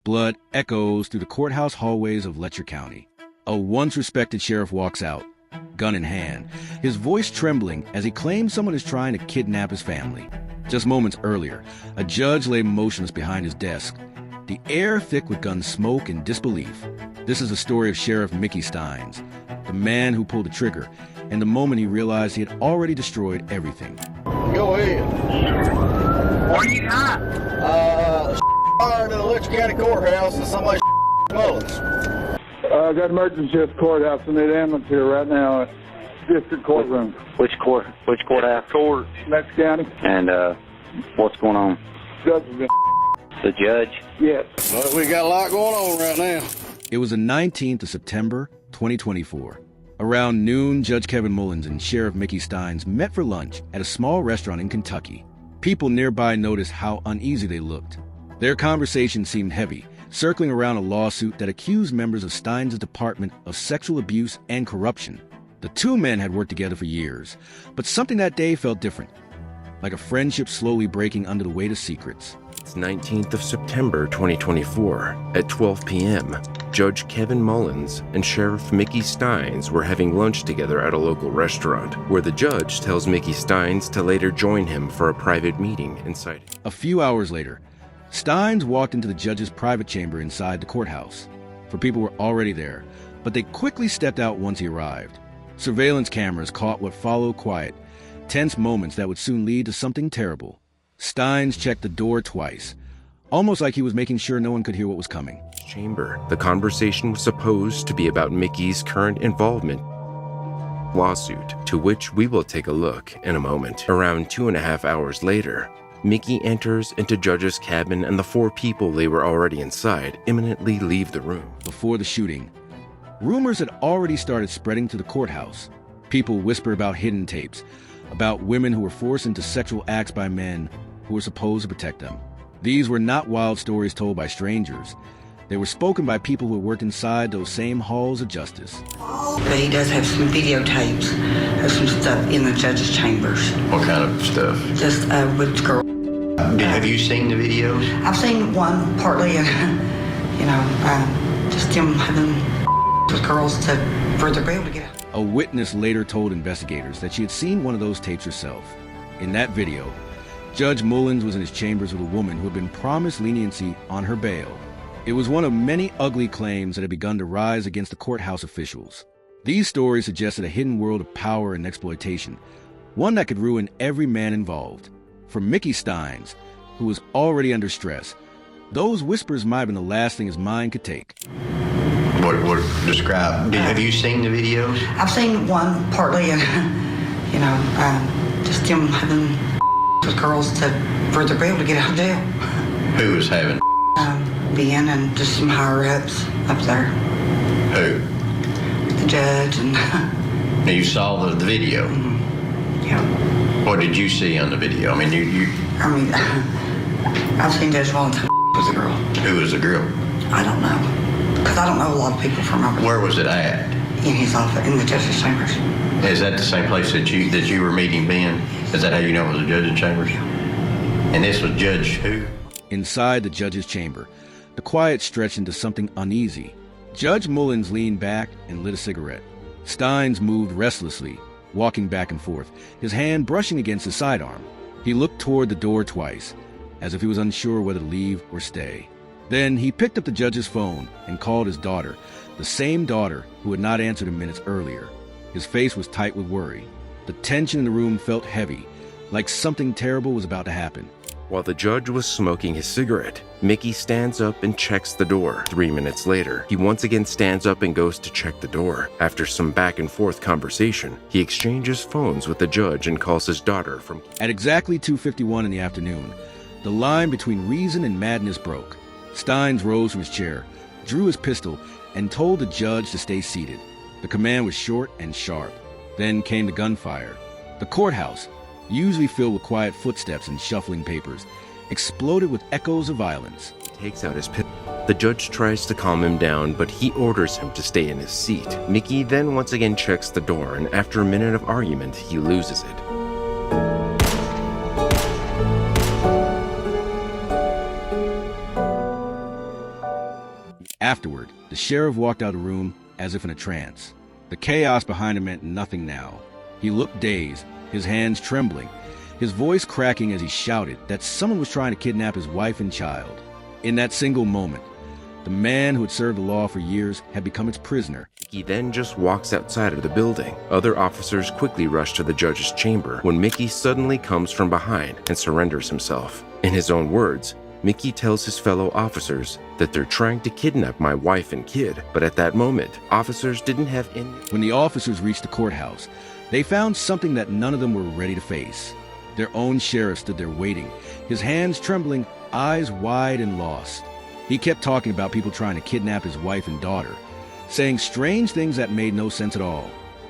Blood echoes through the courthouse hallways of Letcher County. A once-respected sheriff walks out, gun in hand, his voice trembling as he claims someone is trying to kidnap his family. Just moments earlier, a judge lay motionless behind his desk, the air thick with gun smoke and disbelief. This is the story of Sheriff Mickey Stines, the man who pulled the trigger, and the moment he realized he had already destroyed everything. Go ahead. What are you got? Fire to the Letcher County courthouse and somebody Mullins. I got emergency at the courthouse. I need ambulance here right now. District courtroom. Which courthouse? Court, Letcher County. And what's going on? Judge has been The judge? Yes. Well, we got a lot going on right now. It was the 19th of September, 2024. Around noon, Judge Kevin Mullins and Sheriff Mickey Stines met for lunch at a small restaurant in Kentucky. People nearby noticed how uneasy they looked. Their conversation seemed heavy, circling around a lawsuit that accused members of Stines' department of sexual abuse and corruption. The two men had worked together for years, but something that day felt different, like a friendship slowly breaking under the weight of secrets. It's 19th of September 2024. At 12 p.m., Judge Kevin Mullins and Sheriff Mickey Stines were having lunch together at a local restaurant, where the judge tells Mickey Stines to later join him for a private meeting inside. A few hours later, Stines walked into the judge's private chamber inside the courthouse. For people were already there, but they quickly stepped out once he arrived. Surveillance cameras caught what followed quiet, tense moments that would soon lead to something terrible. Stines checked the door twice, almost like he was making sure no one could hear what was coming. Chamber. The conversation was supposed to be about Mickey's current involvement lawsuit, to which we will take a look in a moment. Around 2.5 hours later, Mickey enters into Judge's cabin and the 4 people they were already inside imminently leave the room. Before the shooting, rumors had already started spreading to the courthouse. People whisper about hidden tapes, about women who were forced into sexual acts by men who were supposed to protect them. These were not wild stories told by strangers. They were spoken by people who worked inside those same halls of justice. But he does have some videotapes of some stuff in the judge's chambers. What kind of stuff? Just with girls. Have you seen the videos? I've seen one partly, just him having with girls for the able to get out. A witness later told investigators that she had seen one of those tapes herself. In that video, Judge Mullins was in his chambers with a woman who had been promised leniency on her bail. It was one of many ugly claims that had begun to rise against the courthouse officials. These stories suggested a hidden world of power and exploitation, one that could ruin every man involved. For Mickey Stines, who was already under stress, those whispers might have been the last thing his mind could take. What describe? Have you seen the videos? I've seen one partly, just him having with girls for the able to get out of jail. Who was having? Ben and just some higher ups up there. Who? The judge and. Now you saw the video. Yeah. What did you see on the video? I mean, I've seen Judge Valentine was a girl. Who was the girl? I don't know, because I don't know a lot of people from over there. Where was it at? In his office, in the judge's chambers. Is that the same place that you were meeting Ben? Is that how you know it was the judge's chambers? Yeah. And this was Judge who? Inside the judge's chamber, the quiet stretched into something uneasy. Judge Mullins leaned back and lit a cigarette. Stines moved restlessly, walking back and forth, his hand brushing against his sidearm. He looked toward the door twice, as if he was unsure whether to leave or stay. Then he picked up the judge's phone and called his daughter, the same daughter who had not answered him minutes earlier. His face was tight with worry. The tension in the room felt heavy, like something terrible was about to happen. While the judge was smoking his cigarette, Mickey stands up and checks the door. 3 minutes later, he once again stands up and goes to check the door. After some back and forth conversation, he exchanges phones with the judge and calls his daughter from... At exactly 2:51 in the afternoon, the line between reason and madness broke. Stines rose from his chair, drew his pistol, and told the judge to stay seated. The command was short and sharp. Then came the gunfire. The courthouse, usually filled with quiet footsteps and shuffling papers, exploded with echoes of violence. Takes out his pistol. The judge tries to calm him down, but he orders him to stay in his seat. Mickey then once again checks the door, and after a minute of argument, he loses it. Afterward, the sheriff walked out of the room as if in a trance. The chaos behind him meant nothing now. He looked dazed, his hands trembling, his voice cracking as he shouted that someone was trying to kidnap his wife and child. In that single moment, the man who had served the law for years had become its prisoner. Mickey then just walks outside of the building. Other officers quickly rush to the judge's chamber when Mickey suddenly comes from behind and surrenders himself. In his own words, Mickey tells his fellow officers that they're trying to kidnap my wife and kid, but at that moment, officers didn't have any... When the officers reached the courthouse, they found something that none of them were ready to face. Their own sheriff stood there waiting, his hands trembling, eyes wide and lost. He kept talking about people trying to kidnap his wife and daughter, saying strange things that made no sense at all.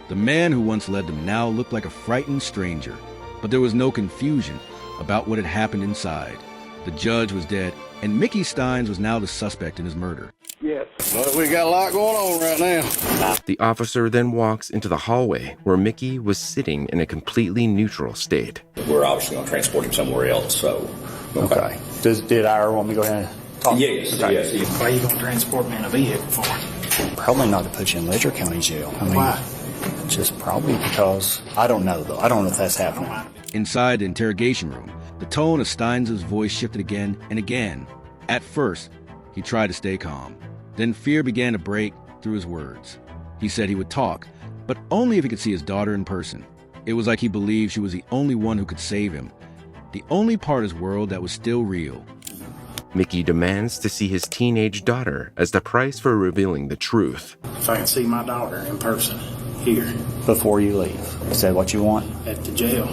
The man who once led them now looked like a frightened stranger, but there was no confusion about what had happened inside. The judge was dead, and Mickey Stines was now the suspect in his murder. Yes. But we got a lot going on right now. The officer then walks into the hallway where Mickey was sitting in a completely neutral state. We're obviously going to transport him somewhere else, so... Okay. Did Ira want me to go ahead and talk? Yes, okay. yes. Why are you going to transport me in a vehicle for? Probably not to put you in Letcher County jail. I mean, Why? Just probably because... I don't know, though. I don't know if that's happening. Inside the interrogation room, the tone of Stines' voice shifted again and again. At first, he tried to stay calm. Then fear began to break through his words. He said he would talk, but only if he could see his daughter in person. It was like he believed she was the only one who could save him, the only part of his world that was still real. Mickey demands to see his teenage daughter as the price for revealing the truth. If I can see my daughter in person, here. Before you leave. Is that what you want? At the jail.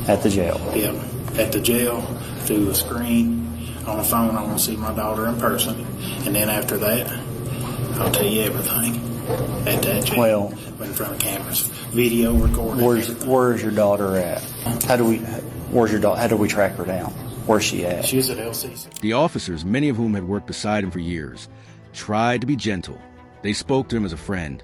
At the jail? Yep. At the jail, through a screen, on the phone, I want to see my daughter in person. And then after that, I'll tell you everything. At that jail. Well, in front of cameras. Video recording. Where's your daughter at? How do we track her down? Where's she at? She's at LCC. The officers, many of whom had worked beside him for years, tried to be gentle. They spoke to him as a friend,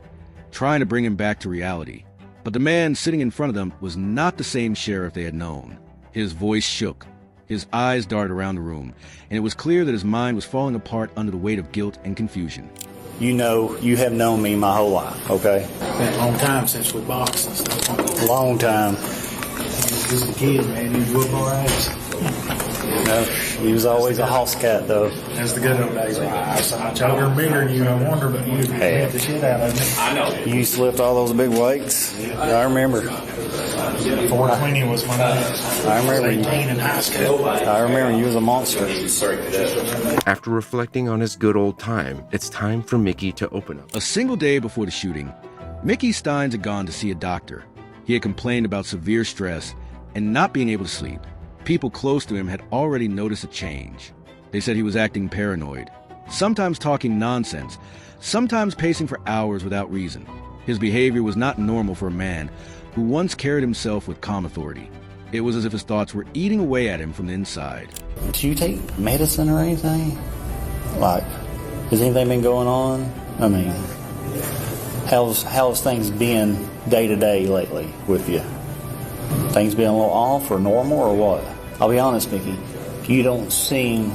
trying to bring him back to reality. But the man sitting in front of them was not the same sheriff they had known. His voice shook. His eyes darted around the room, and it was clear that his mind was falling apart under the weight of guilt and confusion. You know, you have known me my whole life, okay? Been a long time since we boxed and stuff. Long time. Just a kid, man. You whoop our ass. No, he was always a house cat, though. That's the good old days. I saw my children bigger than you, I wonder, but you beat the shit out of me. I know. You used to lift all those big weights. I remember. 420 was my name. I remember you. 18 in high school. I remember you was a monster. After reflecting on his good old time, it's time for Mickey to open up. A single day before the shooting, Mickey Stines had gone to see a doctor. He had complained about severe stress and not being able to sleep. People close to him had already noticed a change. They said he was acting paranoid, sometimes talking nonsense, sometimes pacing for hours without reason. His behavior was not normal for a man who once carried himself with calm authority. It was as if his thoughts were eating away at him from the inside. Do you take medicine or anything? Like, has anything been going on? I mean, how's things been day to day lately with you? Things been a little off or normal or what? I'll be honest, Mickey, you don't seem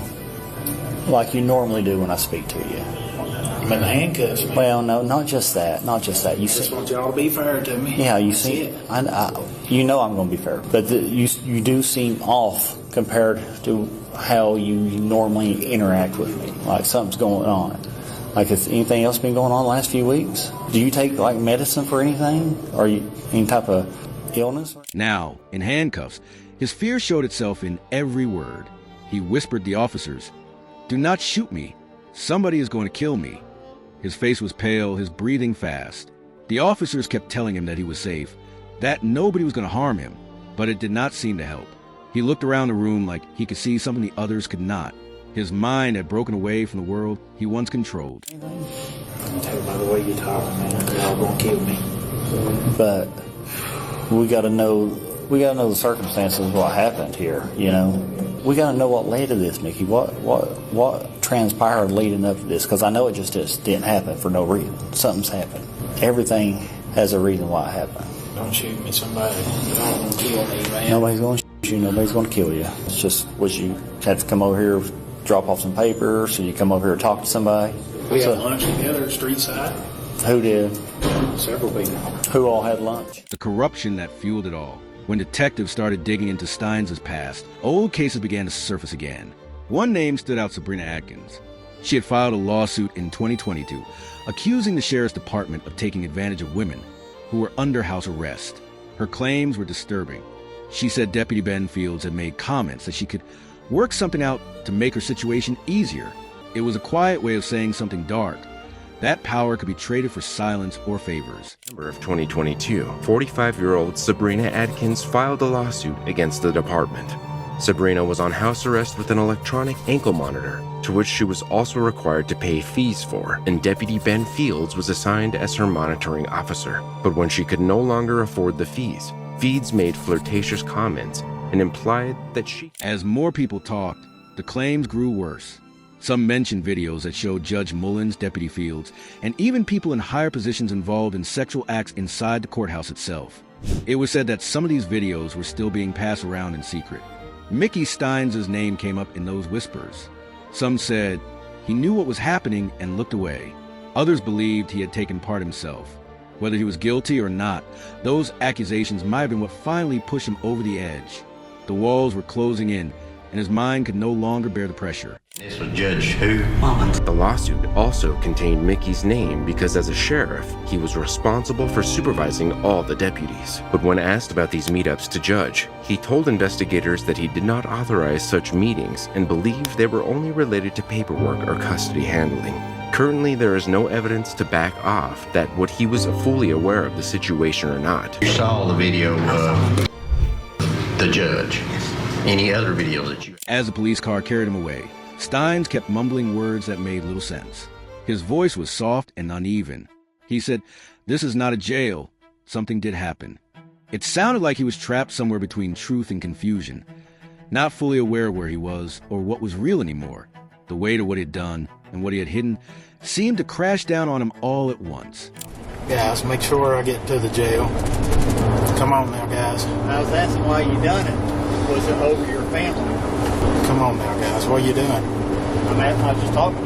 like you normally do when I speak to you. I'm in the handcuffs, man. Well, no, not just that. You Just want y'all to be fair to me. yeah, you That's see, it. you know I'm going to be fair, but you do seem off compared to how you normally interact with me. Like something's going on. Like, has anything else been going on the last few weeks? Do you take like medicine for anything, or any type of illness? Now, in handcuffs, his fear showed itself in every word. He whispered to the officers, "Do not shoot me. Somebody is going to kill me." His face was pale, his breathing fast. The officers kept telling him that he was safe, that nobody was going to harm him, but it did not seem to help. He looked around the room like he could see something the others could not. His mind had broken away from the world he once controlled. I can tell by the way you talk, man. Y'all gonna kill me. But we got to know the circumstances of what happened here. You know, we got to know what led to this, Mickey. What transpired leading up to this? Because I know it just didn't happen for no reason. Something's happened. Everything has a reason why it happened. Don't shoot me, somebody. Y'all gonna kill me, man. Nobody's going to shoot you. Nobody's going to kill you. It's just, was you had to come over here, drop off some papers, so you come over here to talk to somebody? We had lunch together, street side. Who did? Several people. Who all had lunch? The corruption that fueled it all. When detectives started digging into Stines' past, old cases began to surface again. One name stood out: Sabrina Atkins. She had filed a lawsuit in 2022, accusing the sheriff's department of taking advantage of women who were under house arrest. Her claims were disturbing. She said Deputy Ben Fields had made comments that she could work something out to make her situation easier. It was a quiet way of saying something dark. That power could be traded for silence or favors. In December of 2022, 45-year-old Sabrina Atkins filed a lawsuit against the department. Sabrina was on house arrest with an electronic ankle monitor, to which she was also required to pay fees for, and Deputy Ben Fields was assigned as her monitoring officer. But when she could no longer afford the fees, Fields made flirtatious comments and implied that she... As more people talked, the claims grew worse. Some mentioned videos that showed Judge Mullins, Deputy Fields, and even people in higher positions involved in sexual acts inside the courthouse itself. It was said that some of these videos were still being passed around in secret. Mickey Stines' name came up in those whispers. Some said he knew what was happening and looked away. Others believed he had taken part himself. Whether he was guilty or not, those accusations might have been what finally pushed him over the edge. The walls were closing in, and his mind could no longer bear the pressure. This was Judge who? Mullins. The lawsuit also contained Mickey's name because as a sheriff, he was responsible for supervising all the deputies. But when asked about these meetups to Judge, he told investigators that he did not authorize such meetings and believed they were only related to paperwork or custody handling. Currently, there is no evidence to back off that what he was fully aware of the situation or not. You saw the video of the judge. Any other videos that you... As the police car carried him away, Stines kept mumbling words that made little sense. His voice was soft and uneven. He said, "This is not a jail. Something did happen." It sounded like he was trapped somewhere between truth and confusion, not fully aware where he was or what was real anymore. The weight of what he had done and what he had hidden seemed to crash down on him all at once. Guys, make sure I get to the jail. Come on now, guys. I was asking why you done it. Was it over your family? Come on now, guys. What are you doing? I was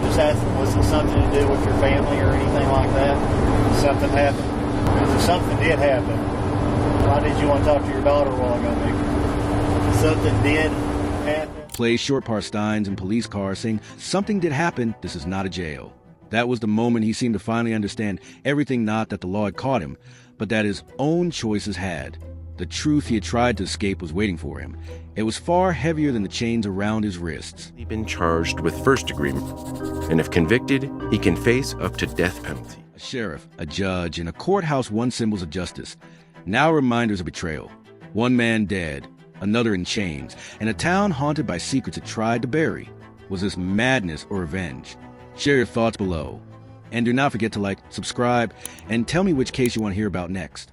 just asking, was it something to do with your family or anything like that? Something happened? Because if something did happen, why did you want to talk to your daughter a while ago, Mickey? Something did happen. Plays short part Stines in police car saying, "Something did happen. This is not a jail." That was the moment he seemed to finally understand everything, not that the law had caught him, but that his own choices had. The truth he had tried to escape was waiting for him. It was far heavier than the chains around his wrists. He's been charged with first-degree murder, and if convicted, he can face up to death penalty. A sheriff, a judge, and a courthouse once symbols of justice. Now reminders of betrayal. One man dead, another in chains, and a town haunted by secrets it tried to bury. Was this madness or revenge? Share your thoughts below. And do not forget to like, subscribe, and tell me which case you want to hear about next.